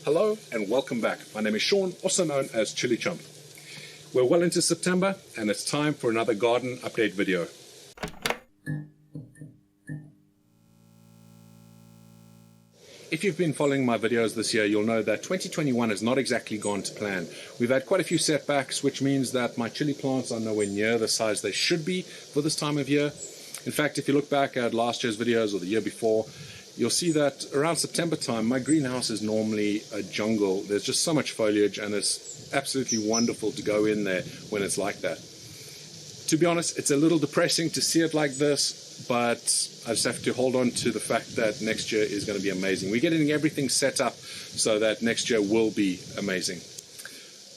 Hello and welcome back. My name is Sean, also known as ChilliChump. We're well into September and it's time for another garden update video. If you've been following my videos this year, you'll know that 2021 has not exactly gone to plan. We've had quite a few setbacks, which means that my chili plants are nowhere near the size they should be for this time of year. In fact, if you look back at last year's videos or the year before, you'll see that around September time, my greenhouse is normally a jungle. There's just so much foliage and it's absolutely wonderful to go in there when it's like that. To be honest, it's a little depressing to see it like this, but I just have to hold on to the fact that next year is going to be amazing. We're getting everything set up so that next year will be amazing.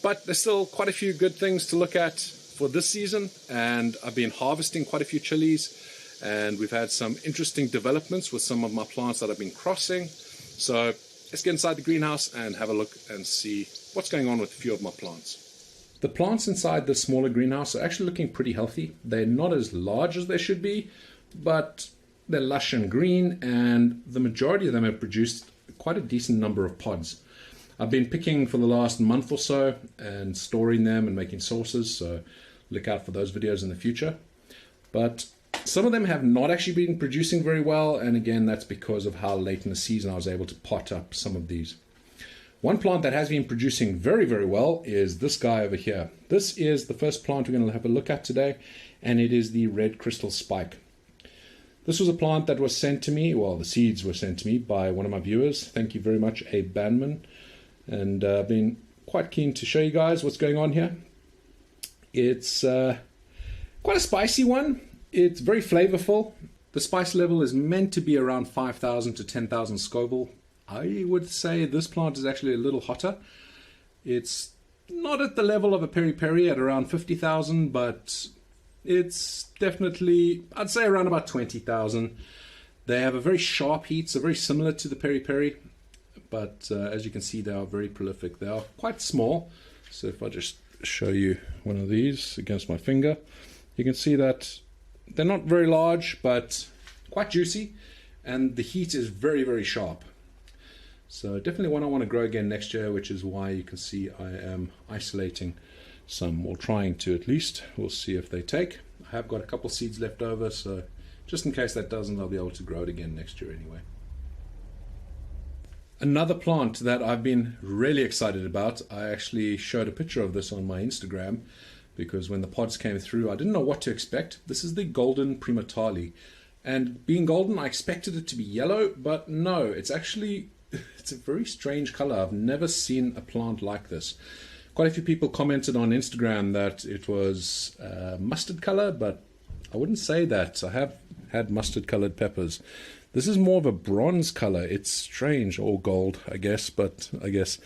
But there's still quite a few good things to look at for this season, and I've been harvesting quite a few chilies. And we've had some interesting developments with some of my plants that I've been crossing. So let's get inside the greenhouse and have a look and see what's going on with a few of my plants. The plants inside the smaller greenhouse are actually looking pretty healthy. They're not as large as they should be, but they're lush and green, and the majority of them have produced quite a decent number of pods. I've been picking for the last month or so and storing them and making sauces, so look out for those videos in the future. But some of them have not actually been producing very well, and again, that's because of how late in the season I was able to pot up some of these. One plant that has been producing very, very well is this guy over here. This is the first plant we're going to have a look at today, and it is the red crystal spike. This was a plant that was sent to me, well, the seeds were sent to me by one of my viewers. Thank you very much, Abe Bandman. And I've been quite keen to show you guys what's going on here. It's quite a spicy one. It's very flavorful. The spice level is meant to be around 5,000 to 10,000 Scoville. I would say this plant is actually a little hotter. It's not at the level of a peri-peri at around 50,000, but it's definitely, I'd say around about 20,000. They have a very sharp heat, so very similar to the peri-peri, but as you can see, they are very prolific. They are quite small. So if I just show you one of these against my finger, you can see that they're not very large, but quite juicy, and the heat is very, very sharp. So definitely one I want to grow again next year, which is why you can see I am isolating some, or trying to at least. We'll see if they take. I have got a couple seeds left over, so just in case that doesn't, I'll be able to grow it again next year anyway. Another plant that I've been really excited about, I actually showed a picture of this on my Instagram, because when the pods came through, I didn't know what to expect. This is the golden primatali. And being golden, I expected it to be yellow, but no, it's actually, it's a very strange color. I've never seen a plant like this. Quite a few people commented on Instagram that it was mustard color, but I wouldn't say that. I have had mustard colored peppers. This is more of a bronze color. It's strange, or gold, I guess, but I guess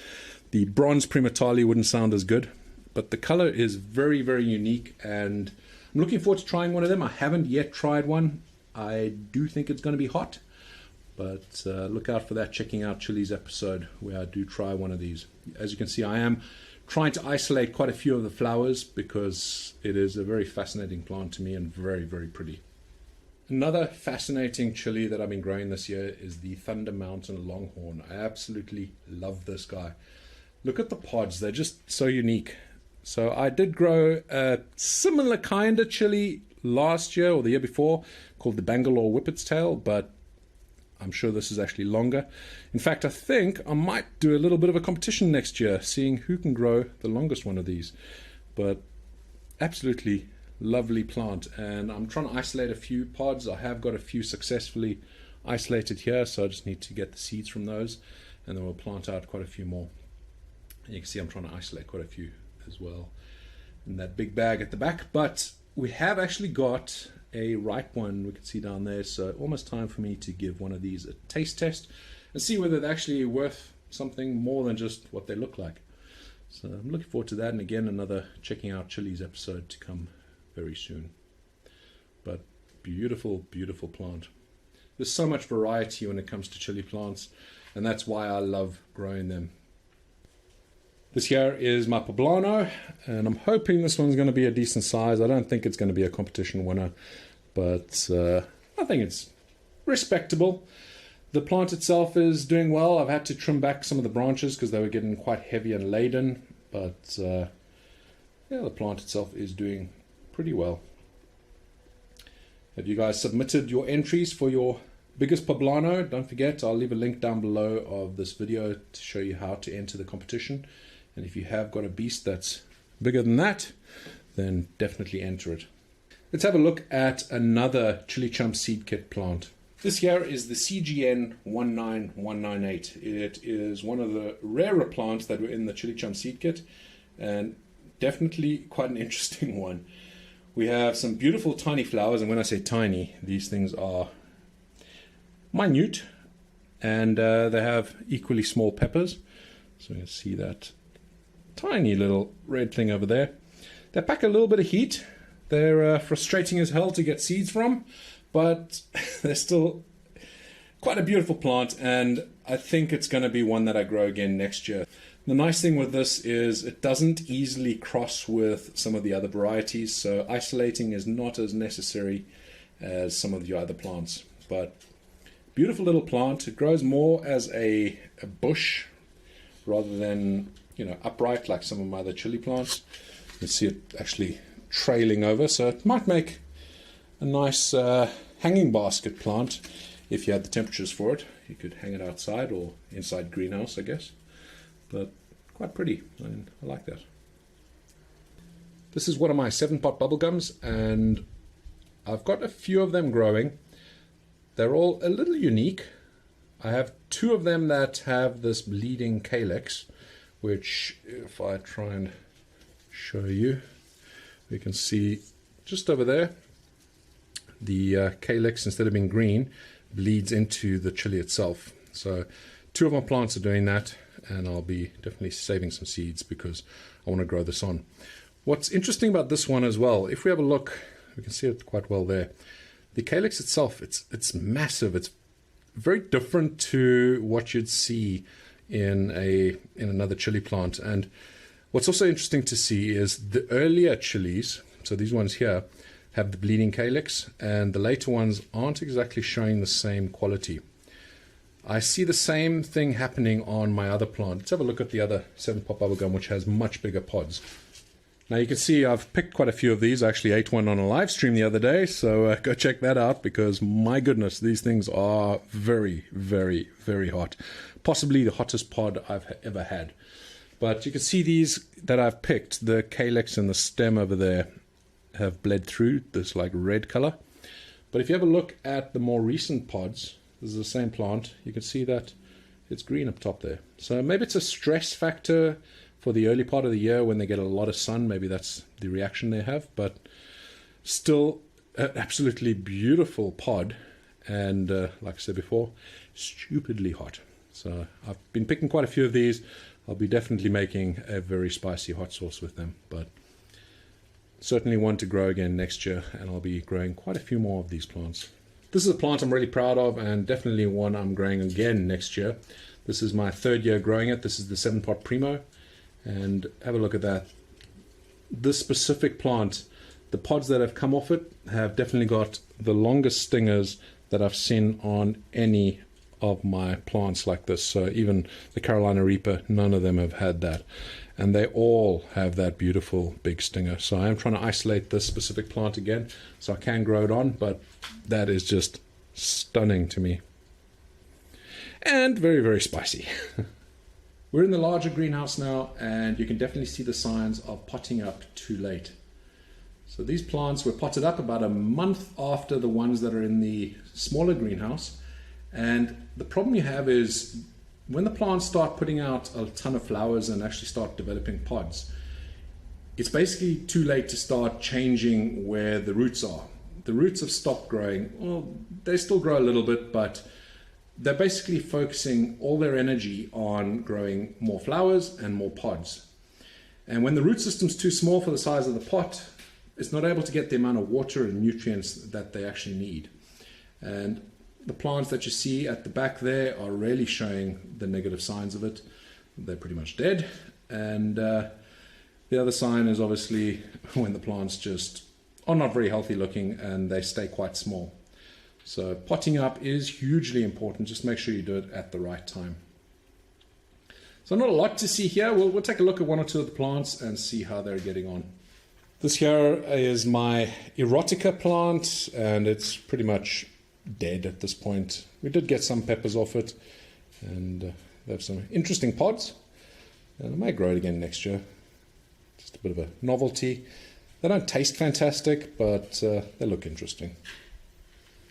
the bronze primatali wouldn't sound as good. But the color is very, very unique, and I'm looking forward to trying one of them. I haven't yet tried one. I do think it's going to be hot, but look out for that Checking Out Chilies episode where I do try one of these. As you can see, I am trying to isolate quite a few of the flowers because it is a very fascinating plant to me and very, very pretty. Another fascinating chili that I've been growing this year is the Thunder Mountain Longhorn. I absolutely love this guy. Look at the pods. They're just so unique. So I did grow a similar kind of chili last year or the year before called the Bangalore Whippet's Tail, but I'm sure this is actually longer. In fact, I think I might do a little bit of a competition next year, seeing who can grow the longest one of these. But absolutely lovely plant, and I'm trying to isolate a few pods. I have got a few successfully isolated here, so I just need to get the seeds from those, and then we'll plant out quite a few more. And you can see I'm trying to isolate quite a few as well in that big bag at the back, but we have actually got a ripe one we can see down there, so almost time for me to give one of these a taste test and see whether they're actually worth something more than just what they look like. So I'm looking forward to that, and again another Checking Out Chilies episode to come very soon. But beautiful, beautiful plant. There's so much variety when it comes to chili plants, and that's why I love growing them. This here is my poblano, and I'm hoping this one's going to be a decent size. I don't think it's going to be a competition winner, but I think it's respectable. The plant itself is doing well. I've had to trim back some of the branches because they were getting quite heavy and laden, but yeah, the plant itself is doing pretty well. Have you guys submitted your entries for your biggest poblano? Don't forget, I'll leave a link down below of this video to show you how to enter the competition. And if you have got a beast that's bigger than that, then definitely enter it. Let's have a look at another ChilliChump seed kit plant. This here is the CGN 19198. It is one of the rarer plants that were in the ChilliChump seed kit, and definitely quite an interesting one. We have some beautiful tiny flowers, and when I say tiny, these things are minute, and they have equally small peppers. So you can see that tiny little red thing over there. They pack a little bit of heat. They're frustrating as hell to get seeds from, but they're still quite a beautiful plant, and I think it's going to be one that I grow again next year. The nice thing with this is it doesn't easily cross with some of the other varieties, so isolating is not as necessary as some of the other plants. But beautiful little plant. It grows more as a bush rather than, you know, upright like some of my other chili plants. You can see it actually trailing over, so it might make a nice hanging basket plant if you had the temperatures for it. You could hang it outside or inside greenhouse, I guess. But quite pretty. I like that. This is one of my 7-pot bubblegums, and I've got a few of them growing. They're all a little unique. I have 2 of them that have this bleeding calyx, which if I try and show you, we can see just over there, the calyx, instead of being green, bleeds into the chili itself. So 2 of my plants are doing that, and I'll be definitely saving some seeds because I want to grow this on. What's interesting about this one as well, if we have a look, we can see it quite well there. The calyx itself, it's massive. It's very different to what you'd see in another chili plant. And what's also interesting to see is the earlier chilies, so these ones here, have the bleeding calyx, and the later ones aren't exactly showing the same quality. I see the same thing happening on my other plant. Let's have a look at the other 7-pot bubblegum, which has much bigger pods. Now you can see I've picked quite a few of these. I actually ate one on a live stream the other day, so go check that out, because my goodness, these things are very, very, very hot. Possibly the hottest pod I've ever had. But you can see these that I've picked, the calyx and the stem over there have bled through this like red color. But if you have a look at the more recent pods, this is the same plant, you can see that it's green up top there. So maybe it's a stress factor for the early part of the year when they get a lot of sun. Maybe that's the reaction they have, but still an absolutely beautiful pod, and like I said before, stupidly hot. So I've been picking quite a few of these. I'll be definitely making a very spicy hot sauce with them, but certainly one to grow again next year, and I'll be growing quite a few more of these plants. This is a plant I'm really proud of, and definitely one I'm growing again next year. This is my 3rd year growing it. This is the 7-pot Primo, and have a look at that. This specific plant, the pods that have come off it have definitely got the longest stingers that I've seen on any of my plants like this. So even the Carolina Reaper, none of them have had that. And they all have that beautiful big stinger. So I am trying to isolate this specific plant again so I can grow it on, but that is just stunning to me. And very, very spicy. We're in the larger greenhouse now, and you can definitely see the signs of potting up too late. So these plants were potted up about a month after the ones that are in the smaller greenhouse. And the problem you have is when the plants start putting out a ton of flowers and actually start developing pods, it's basically too late to start changing where the roots are. The roots have stopped growing. Well, they still grow a little bit, but they're basically focusing all their energy on growing more flowers and more pods. And when the root system's too small for the size of the pot, it's not able to get the amount of water and nutrients that they actually need. And the plants that you see at the back there are really showing the negative signs of it. They're pretty much dead. And the other sign is obviously when the plants just are not very healthy looking and they stay quite small. So potting up is hugely important. Just make sure you do it at the right time. So not a lot to see here. We'll take a look at one or two of the plants and see how they're getting on. This here is my erotica plant, and it's pretty much dead at this point. We did get some peppers off it, and they have some interesting pods. And I might grow it again next year. Just a bit of a novelty. They don't taste fantastic, but they look interesting.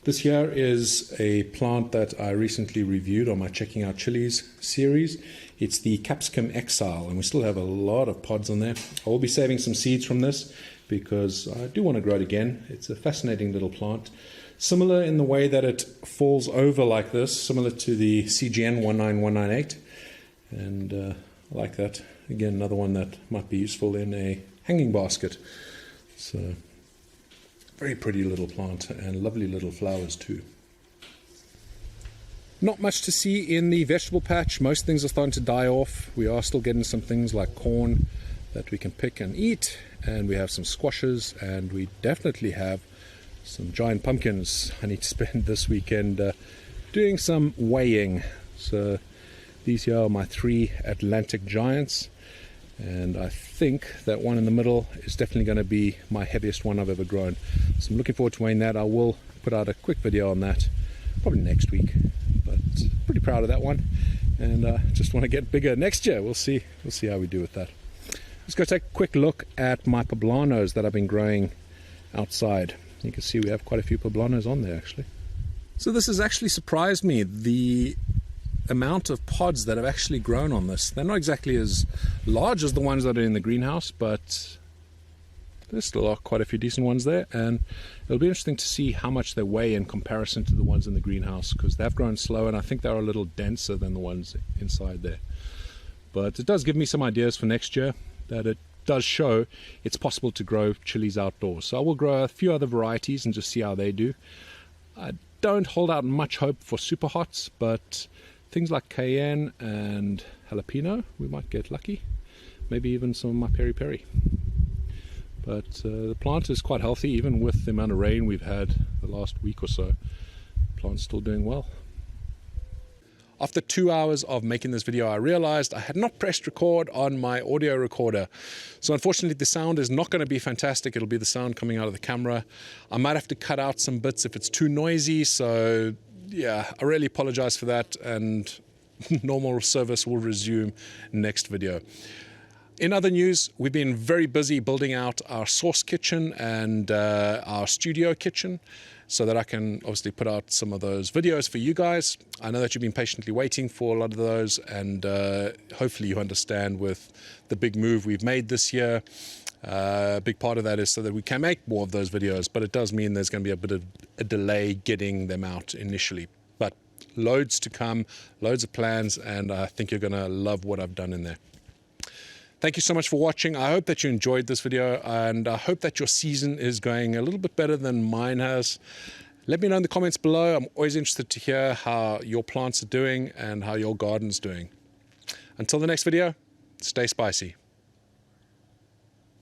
This here is a plant that I recently reviewed on my Checking Out Chilies series. It's the Capsicum Exile, and we still have a lot of pods on there. I will be saving some seeds from this because I do want to grow it again. It's a fascinating little plant. Similar in the way that it falls over like this, similar to the CGN 19198. And I like that. Again, another one that might be useful in a hanging basket. So, very pretty little plant and lovely little flowers too. Not much to see in the vegetable patch. Most things are starting to die off. We are still getting some things like corn that we can pick and eat, and we have some squashes, and we definitely have some giant pumpkins. I need to spend this weekend doing some weighing. So these here are my 3 Atlantic giants, and I think that one in the middle is definitely going to be my heaviest one I've ever grown. So I'm looking forward to weighing that. I will put out a quick video on that probably next week, but pretty proud of that one, and just want to get bigger next year. We'll see how we do with that. Let's go take a quick look at my poblanos that I've been growing outside. You can see we have quite a few poblanos on there actually. So this has actually surprised me, the amount of pods that have actually grown on this. They're not exactly as large as the ones that are in the greenhouse, but there still are quite a few decent ones there, and it'll be interesting to see how much they weigh in comparison to the ones in the greenhouse, because they've grown slow and I think they're a little denser than the ones inside there. But it does give me some ideas for next year, that it does show it's possible to grow chilies outdoors. So I will grow a few other varieties and just see how they do. I don't hold out much hope for super hots, but things like cayenne and jalapeno, we might get lucky. Maybe even some of my peri-peri. But the plant is quite healthy, even with the amount of rain we've had the last week or so. The plant's still doing well. After 2 hours of making this video, I realized I had not pressed record on my audio recorder. So unfortunately, the sound is not going to be fantastic. It'll be the sound coming out of the camera. I might have to cut out some bits if it's too noisy. So yeah, I really apologize for that, and normal service will resume next video. In other news, we've been very busy building out our sauce kitchen and our studio kitchen, so that I can obviously put out some of those videos for you guys. I know that you've been patiently waiting for a lot of those, and hopefully you understand with the big move we've made this year. A big part of that is so that we can make more of those videos, but it does mean there's going to be a bit of a delay getting them out initially. But loads to come, loads of plans, and I think you're going to love what I've done in there. Thank you so much for watching. I hope that you enjoyed this video, and I hope that your season is going a little bit better than mine has. Let me know in the comments below. I'm always interested to hear how your plants are doing and how your garden's doing. Until the next video, stay spicy.